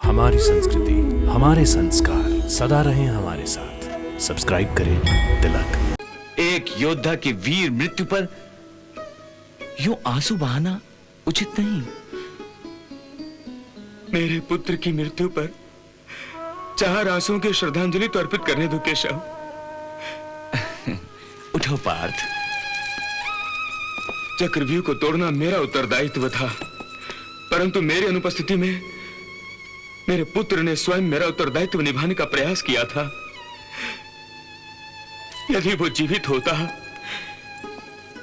हमारी संस्कृति, हमारे संस्कार सदा रहें हमारे साथ। सब्सक्राइब करें तिलक। एक योद्धा की वीर मृत्यु पर यूं आंसू बहाना उचित नहीं। मेरे पुत्र की मृत्यु पर 4 आंसुओं की श्रद्धांजलि तो अर्पित करने दो केशव। उठो पार्थ। चक्रव्यूह को तोड़ना मेरा उत्तरदायित्व था, परंतु मेरी अनुपस्थिति में मेरे पुत्र ने स्वयं मेरा उत्तरदायित्व निभाने का प्रयास किया था। यदि वो जीवित होता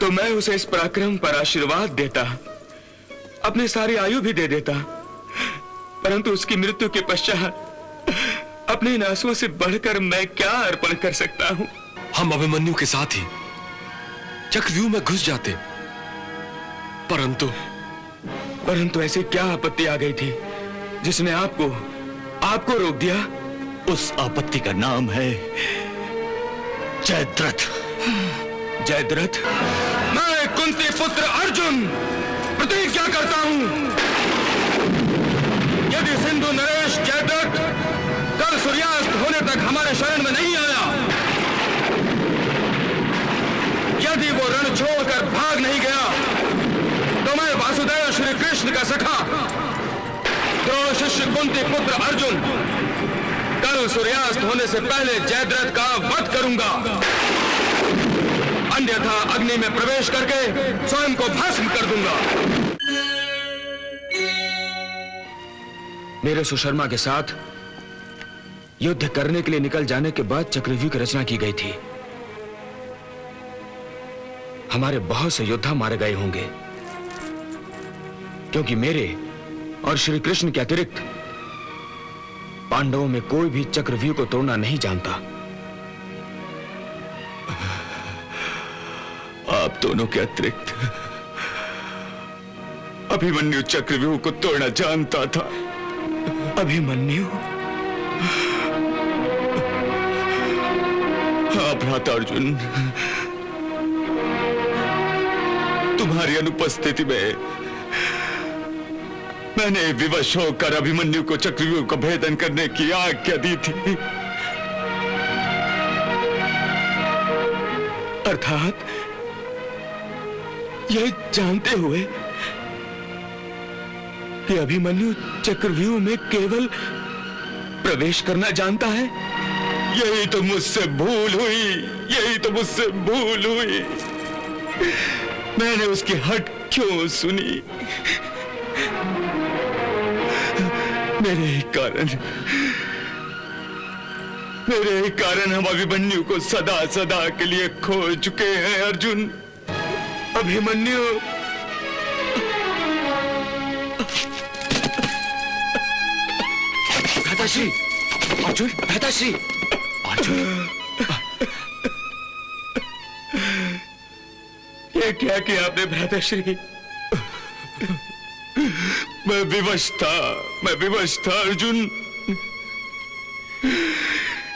तो मैं उसे इस पराक्रम पर आशीर्वाद देता, अपनी सारी आयु भी दे देता, परंतु उसकी मृत्यु के पश्चात अपने इन आंसुओं से बढ़कर मैं क्या अर्पण कर सकता हूं? हम अभिमन्यु के साथ ही चक्रव्यूह में घुस जाते, परंतु ऐसी क्या आपत्ति आ गई थी जिसने आपको रोक दिया? उस आपत्ति का नाम है जयद्रथ। जयद्रथ? मैं कुंती पुत्र अर्जुन प्रतिज्ञा करता हूं, यदि सिंधु नरेश जयद्रथ कल सूर्यास्त होने तक हमारे शरण में नहीं आया, यदि वो रण छोड़कर भाग नहीं गया, तो मैं वासुदेव श्री कृष्ण का सखा द्रोण शिष्य कुंती पुत्र अर्जुन कल सूर्यास्त होने से पहले जयद्रथ का वध करूंगा, अन्यथा अग्नि में प्रवेश करके स्वयं को भस्म कर दूंगा। मेरे सुशर्मा के साथ युद्ध करने के लिए निकल जाने के बाद चक्रव्यूह की रचना की गई थी। हमारे बहुत से योद्धा मारे गए होंगे, क्योंकि मेरे और श्री कृष्ण के अतिरिक्त पांडवों में कोई भी चक्रव्यूह को तोड़ना नहीं जानता। आप दोनों के अतिरिक्त अभिमन्यु चक्रव्यूह को तोड़ना जानता था। अभिमन्यु? हाँ भ्राता अर्जुन, तुम्हारी अनुपस्थिति में मैंने विवश होकर अभिमन्यु को चक्रव्यूह का भेदन करने की आज्ञा दी थी। अर्थात यह जानते हुए कि अभिमन्यु चक्रव्यूह में केवल प्रवेश करना जानता है। यही तो मुझसे भूल हुई। मैंने उसकी हट क्यों सुनी? मेरे ही कारण हम अभिमन्यु को सदा सदा के लिए खो चुके हैं अर्जुन। अभिमन्यु? भ्राताश्री अर्जुन, भ्राताश्री अर्जुन। ये क्या किया आपने भ्राताश्री? मैं विवश था अर्जुन।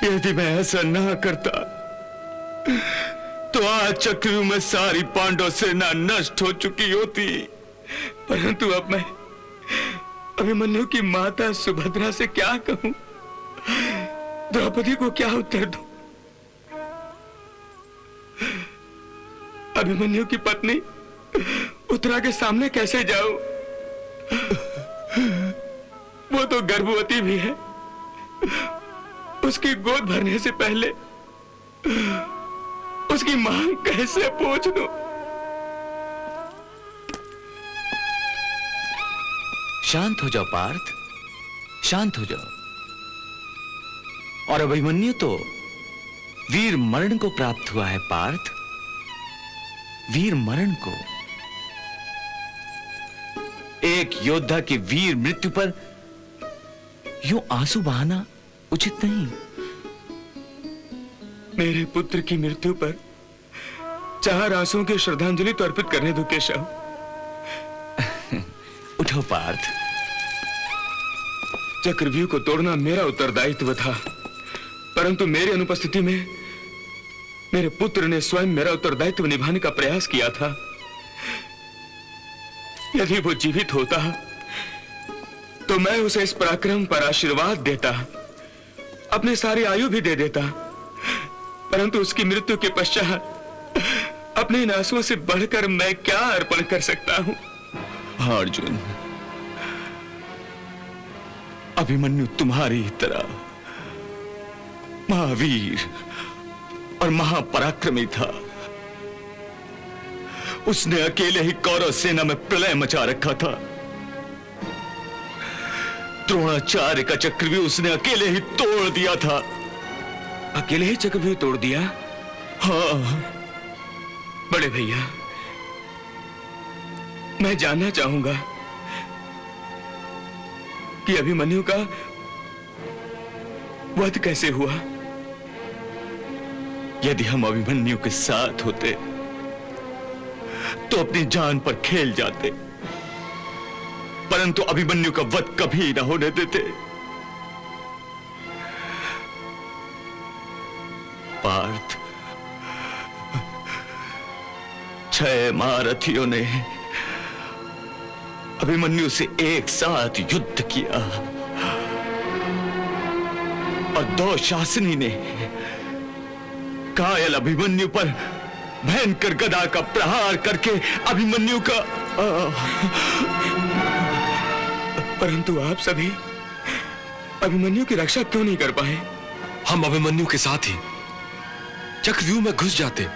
यदि मैं ऐसा ना करता तो आज चक्रव्यूह में सारी पांडव सेना नष्ट हो चुकी होती। परंतु अब मैं अभिमन्यु की माता सुभद्रा से क्या कहूं? द्रौपदी को क्या उत्तर दूं? अभिमन्यु की पत्नी उत्तरा के सामने कैसे जाऊं? वो तो गर्भवती भी है। उसकी गोद भरने से पहले उसकी मांग कैसे पूछ दूं? शांत हो जाओ पार्थ, शांत हो जाओ। और अभिमन्यु तो वीर मरण को प्राप्त हुआ है पार्थ, वीर मरण को। एक योद्धा की वीर मृत्यु पर यूं आंसू बहाना उचित नहीं। मेरे पुत्र की मृत्यु पर 4 आंसुओं की श्रद्धांजलि तो अर्पित करने दो केशव। उठो पार्थ। चक्रव्यूह को तोड़ना मेरा उत्तरदायित्व था, परंतु मेरी अनुपस्थिति में मेरे पुत्र ने स्वयं मेरा उत्तरदायित्व निभाने का प्रयास किया था। यदि वो जीवित होता तो मैं उसे इस पराक्रम पर आशीर्वाद देता, अपनी सारी आयु भी दे देता, परंतु उसकी मृत्यु के पश्चात अपने इन आंसुओं से बढ़कर मैं क्या अर्पण कर सकता हूं? हाँ अर्जुन, अभिमन्यु तुम्हारी तरह महावीर और महापराक्रमी था। उसने अकेले ही कौरव सेना में प्रलय मचा रखा था। द्रोणाचार्य का चक्रव्यूह उसने अकेले ही तोड़ दिया था। अकेले ही चक्रव्यूह तोड़ दिया? हाँ बड़े भैया, मैं जानना चाहूंगा कि अभिमन्यु का वध कैसे हुआ? यदि हम अभिमन्यु के साथ होते तो अपनी जान पर खेल जाते, परंतु अभिमन्यु का वध कभी न होने देते। पार्थ, 6 महारथियों ने अभिमन्यु से एक साथ युद्ध किया और दुशासनी ने घायल अभिमन्यु पर भयंकर गदा का प्रहार करके अभिमन्यु का परंतु आप सभी अभिमन्यु की रक्षा क्यों नहीं कर पाए? हम अभिमन्यु के साथ ही चक्रव्यूह में घुस जाते,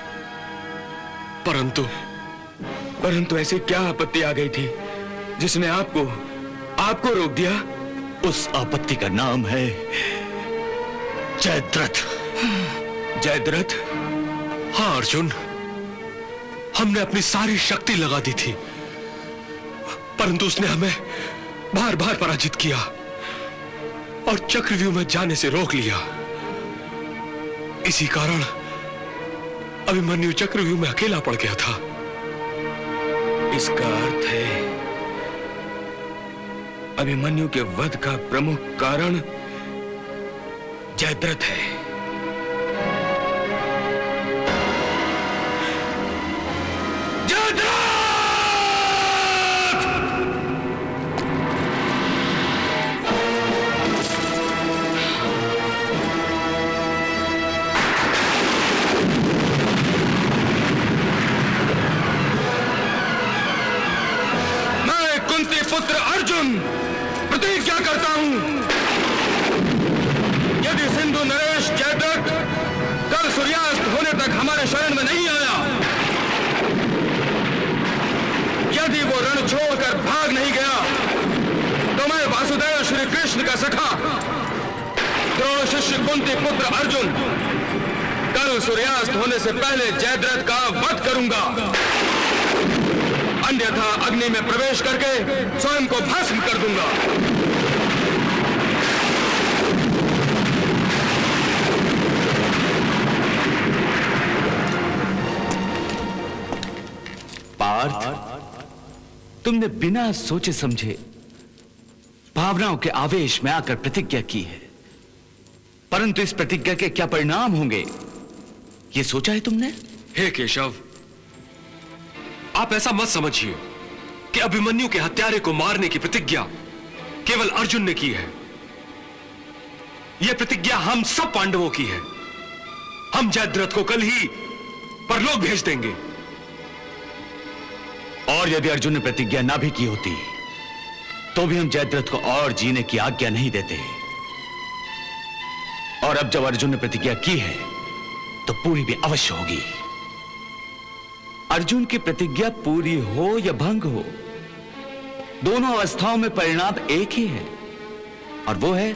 परंतु ऐसे क्या आपत्ति आ गई थी जिसने आपको रोक दिया? उस आपत्ति का नाम है जयद्रथ। जयद्रथ? हाँ अर्जुन, हमने अपनी सारी शक्ति लगा दी थी, परंतु उसने हमें बार बार पराजित किया और चक्रव्यूह में जाने से रोक लिया। इसी कारण अभिमन्यु चक्रव्यूह में अकेला पड़ गया था। इसका अर्थ है अभिमन्यु के वध का प्रमुख कारण जयद्रथ है। पुत्र अर्जुन प्रतिज्ञा करता हूं, यदि सिंधु नरेश जयद्रथ कल सूर्यास्त होने तक हमारे शरण में नहीं आया, यदि वो रण छोड़कर भाग नहीं गया, तो मैं वासुदेव श्री कृष्ण का सखा द्रोण शिष्य कुंती पुत्र अर्जुन कल सूर्यास्त होने से पहले जयद्रथ का वध करूंगा, अन्यथा अग्नि में प्रवेश करके स्वयं को भस्म कर दूंगा। पार्थ, तुमने बिना सोचे समझे भावनाओं के आवेश में आकर प्रतिज्ञा की है, परंतु इस प्रतिज्ञा के क्या परिणाम होंगे यह सोचा है तुमने? हे केशव, आप ऐसा मत समझिए कि अभिमन्यु के हत्यारे को मारने की प्रतिज्ञा केवल अर्जुन ने की है। यह प्रतिज्ञा हम सब पांडवों की है। हम जयद्रथ को कल ही परलोक भेज देंगे। और यदि अर्जुन ने प्रतिज्ञा ना भी की होती तो भी हम जयद्रथ को और जीने की आज्ञा नहीं देते। और अब जब अर्जुन ने प्रतिज्ञा की है तो पूरी भी अवश्य होगी। अर्जुन की प्रतिज्ञा पूरी हो या भंग हो, दोनों अवस्थाओं में परिणाम एक ही है, और वो है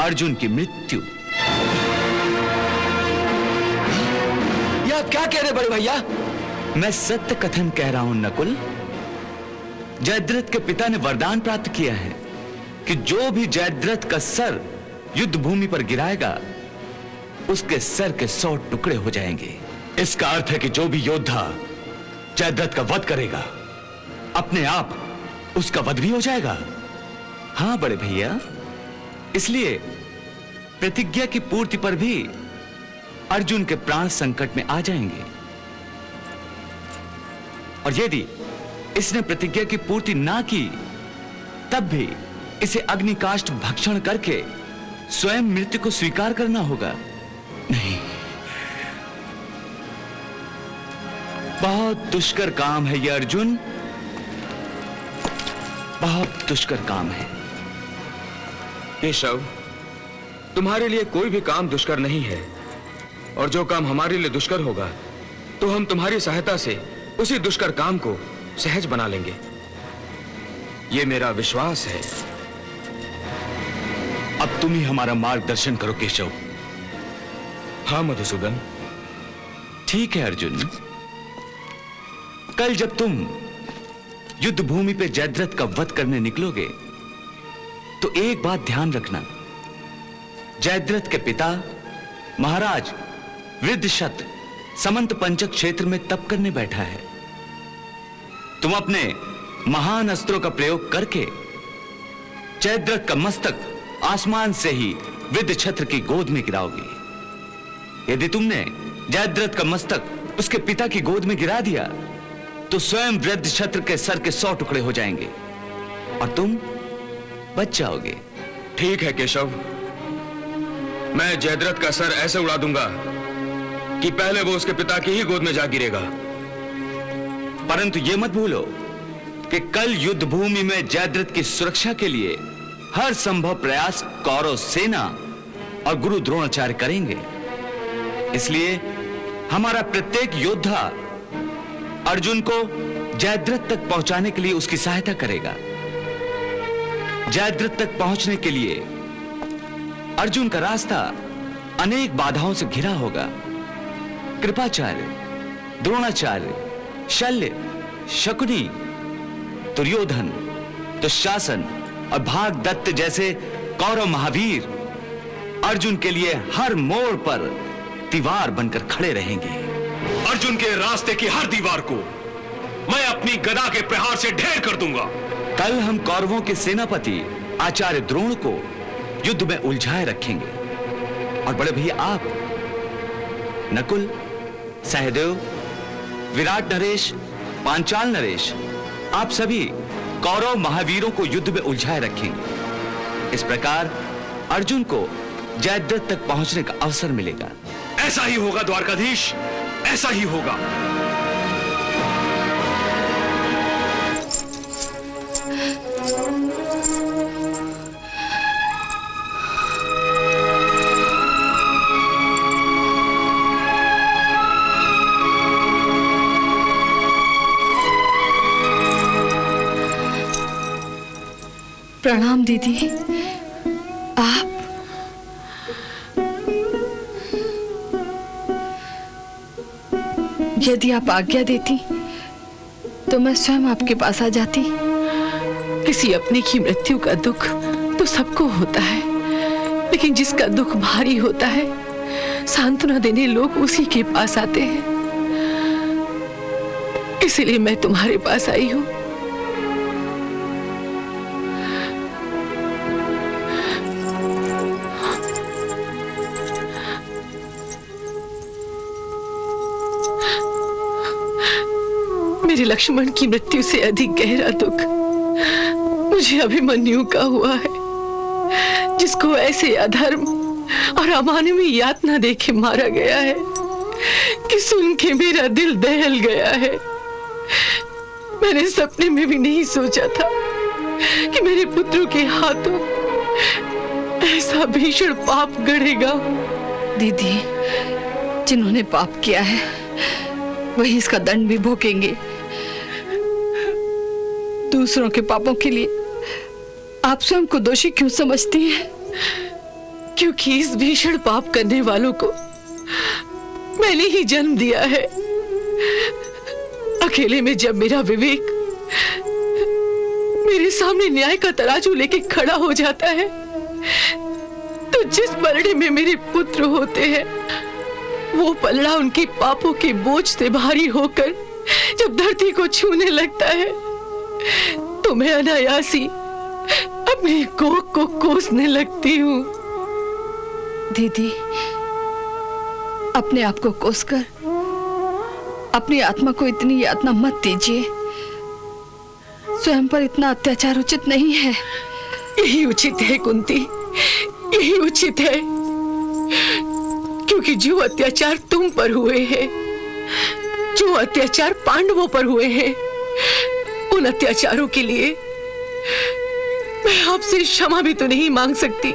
अर्जुन की मृत्यु। ये आप क्या कह रहे बड़े भैया? मैं सत्य कथन कह रहा हूं नकुल। जयद्रथ के पिता ने वरदान प्राप्त किया है कि जो भी जयद्रथ का सर युद्ध भूमि पर गिराएगा उसके सर के 100 टुकड़े हो जाएंगे। इसका अर्थ है कि जो भी योद्धा जयद्रथ का वध करेगा अपने आप उसका वध भी हो जाएगा। हां बड़े भैया, इसलिए प्रतिज्ञा की पूर्ति पर भी अर्जुन के प्राण संकट में आ जाएंगे। और यदि इसने प्रतिज्ञा की पूर्ति ना की तब भी इसे अग्निकाष्ठ भक्षण करके स्वयं मृत्यु को स्वीकार करना होगा। नहीं, बहुत दुष्कर काम है यह अर्जुन, बहुत दुष्कर काम है। केशव, तुम्हारे लिए कोई भी काम दुष्कर नहीं है, और जो काम हमारे लिए दुष्कर होगा तो हम तुम्हारी सहायता से उसी दुष्कर काम को सहज बना लेंगे। यह मेरा विश्वास है। अब तुम ही हमारा मार्गदर्शन करो केशव। हाँ मधुसूदन। ठीक है अर्जुन, कल जब तुम युद्ध भूमि पे जयद्रथ का वध करने निकलोगे तो एक बात ध्यान रखना, जयद्रथ के पिता महाराज वृद्धशत समंत पंचक क्षेत्र में तप करने बैठा है। तुम अपने महान अस्त्रों का प्रयोग करके जयद्रथ का मस्तक आसमान से ही वृद्धछत्र की गोद में गिराओगे। यदि तुमने जयद्रथ का मस्तक उसके पिता की गोद में गिरा दिया तो स्वयं वृद्धछत्र के सर के 100 टुकड़े हो जाएंगे और तुम बच जाओगे। ठीक है केशव, मैं जयद्रथ का सर ऐसे उड़ा दूंगा कि पहले वो उसके पिता की ही गोद में जा गिरेगा। परंतु यह मत भूलो कि कल युद्ध भूमि में जयद्रथ की सुरक्षा के लिए हर संभव प्रयास कौरव सेना और गुरु द्रोणाचार्य करेंगे। इसलिए हमारा प्रत्येक योद्धा अर्जुन को जयद्रथ तक पहुंचाने के लिए उसकी सहायता करेगा। जयद्रथ तक पहुंचने के लिए अर्जुन का रास्ता अनेक बाधाओं से घिरा होगा। कृपाचार्य, द्रोणाचार्य, शल्य, शकुनी, दुर्योधन, दुशासन और भागदत्त जैसे कौरव महावीर अर्जुन के लिए हर मोड़ पर दीवार बनकर खड़े रहेंगे। अर्जुन के रास्ते की हर दीवार को मैं अपनी गदा के प्रहार से ढेर कर दूंगा। कल हम कौरवों के सेनापति आचार्य द्रोण को युद्ध में उलझाए रखेंगे और बड़े भैया आप, नकुल, सहदेव, विराट नरेश, पांचाल नरेश, आप सभी कौरव महावीरों को युद्ध में उलझाए रखेंगे। इस प्रकार अर्जुन को जयद्रथ तक पहुंचने का अवसर मिलेगा। ऐसा ही होगा द्वारकाधीश, ऐसा ही होगा। प्रणाम दीदी। आप यदि आप आज्ञा देती तो मैं स्वयं आपके पास आ जाती। किसी अपने की मृत्यु का दुख तो सबको होता है, लेकिन जिसका दुख भारी होता है सांत्वना देने लोग उसी के पास आते हैं। इसलिए मैं तुम्हारे पास आई हूं। मेरे लक्ष्मण की मृत्यु से अधिक गहरा दुख मुझे अभिमन्यु का हुआ है, जिसको ऐसे अधर्म और अमानवीय यातना देके मारा गया है कि सुन के मेरा दिल दहल गया है। मैंने सपने में भी नहीं सोचा था कि मेरे पुत्रों के हाथों ऐसा भीषण पाप गढ़ेगा। दीदी, जिन्होंने पाप किया है वही इसका दंड भी भोगेंगे। दूसरों के पापों के लिए आप स्वयं को दोषी क्यों समझती हैं? क्योंकि इस भीषण पाप करने वालों को मैंने ही जन्म दिया है। अकेले में जब मेरा विवेक मेरे सामने न्याय का तराजू लेके खड़ा हो जाता है, तो जिस पलड़े में मेरे पुत्र होते हैं वो पलड़ा उनके पापों के बोझ से भारी होकर जब धरती को छूने लगता है तो मैं अनायासी अपनी कोख को कोसने लगती हूँ। दीदी, अपने आप को कोसकर अपनी आत्मा को इतनी यातना मत दीजिए। स्वयं पर इतना अत्याचार उचित नहीं है। यही उचित है कुंती, यही उचित है, क्योंकि जो अत्याचार तुम पर हुए हैं, जो अत्याचार पांडवों पर हुए हैं, उन अत्याचारों के लिए मैं आपसे क्षमा भी तो नहीं मांग सकती।